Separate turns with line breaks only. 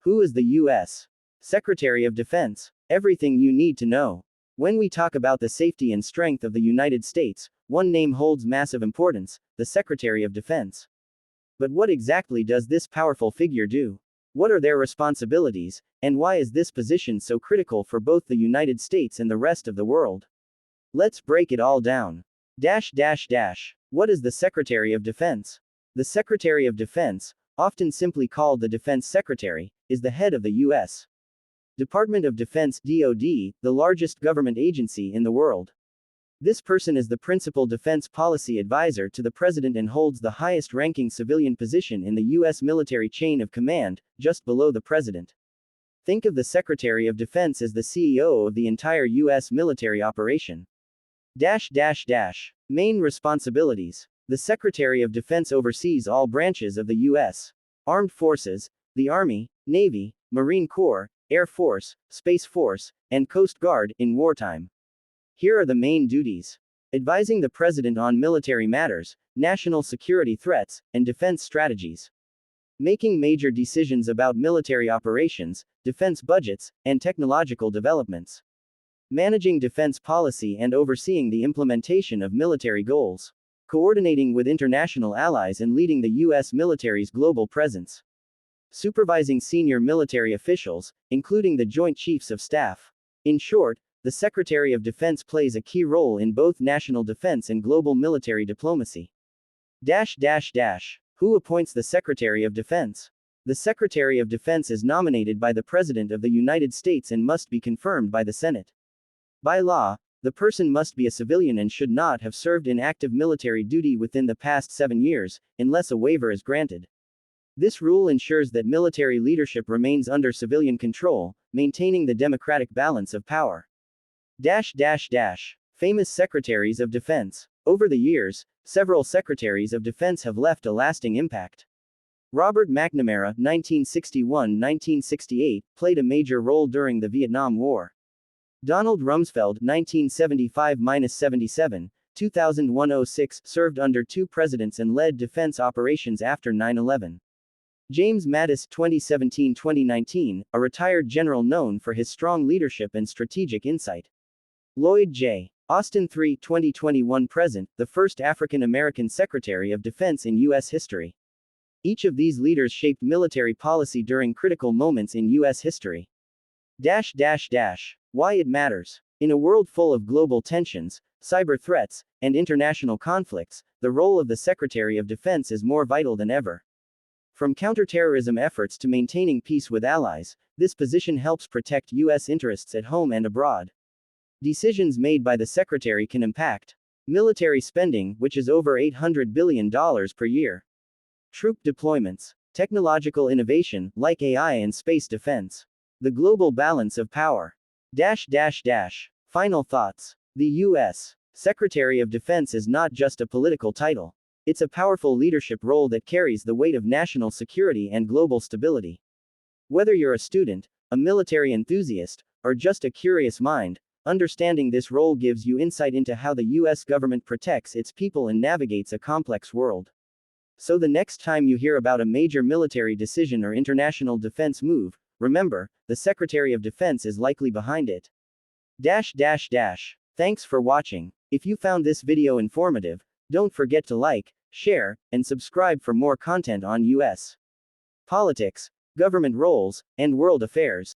Who is the U.S. Secretary of Defense? Everything you need to know. When we talk about the safety and strength of the United States, one name holds massive importance: the Secretary of Defense. But what exactly does this powerful figure do? What are their responsibilities, and why is this position so critical for both the United States and the rest of the world? Let's break it all down. What is the Secretary of Defense? The Secretary of Defense, often simply called the Defense Secretary, is the head of the U.S. Department of Defense (DoD), the largest government agency in the world. This person is the principal defense policy advisor to the president and holds the highest-ranking civilian position in the U.S. military chain of command, just below the president. Think of the Secretary of Defense as the CEO of the entire U.S. military operation. Main responsibilities. The Secretary of Defense oversees all branches of the U.S. Armed Forces, the Army, Navy, Marine Corps, Air Force, Space Force, and Coast Guard in wartime. Here are the main duties: advising the President on military matters, national security threats, and defense strategies. Making major decisions about military operations, defense budgets, and technological developments. Managing defense policy and overseeing the implementation of military goals. Coordinating with international allies and leading the U.S. military's global presence. Supervising senior military officials, including the Joint Chiefs of Staff. In short, the Secretary of Defense plays a key role in both national defense and global military diplomacy. Who appoints the Secretary of Defense? The Secretary of Defense is nominated by the President of the United States and must be confirmed by the Senate. By law, the person must be a civilian and should not have served in active military duty within the past 7 years, unless a waiver is granted. This rule ensures that military leadership remains under civilian control, maintaining the democratic balance of power. Famous Secretaries of Defense. Over the years, several Secretaries of Defense have left a lasting impact. Robert McNamara, 1961-1968, played a major role during the Vietnam War. Donald Rumsfeld, 1975-77, 2001-06, served under 2 presidents and led defense operations after 9/11. James Mattis, 2017-2019, a retired general known for his strong leadership and strategic insight. Lloyd J. Austin III, 2021-present, the first African-American Secretary of Defense in U.S. history. Each of these leaders shaped military policy during critical moments in U.S. history. Why it matters. In a world full of global tensions, cyber threats, and international conflicts, the role of the Secretary of Defense is more vital than ever. From counterterrorism efforts to maintaining peace with allies, this position helps protect U.S. interests at home and abroad. Decisions made by the Secretary can impact military spending, which is over $800 billion per year. Troop deployments. Technological innovation, like AI and space defense. The global balance of power. Final thoughts. The U.S. Secretary of Defense is not just a political title. It's a powerful leadership role that carries the weight of national security and global stability. Whether you're a student, a military enthusiast, or just a curious mind, understanding this role gives you insight into how the U.S. government protects its people and navigates a complex world. So the next time you hear about a major military decision or international defense move, remember, the Secretary of Defense is likely behind it. Thanks for watching. If you found this video informative, don't forget to like, share, and subscribe for more content on U.S. politics, government roles, and world affairs.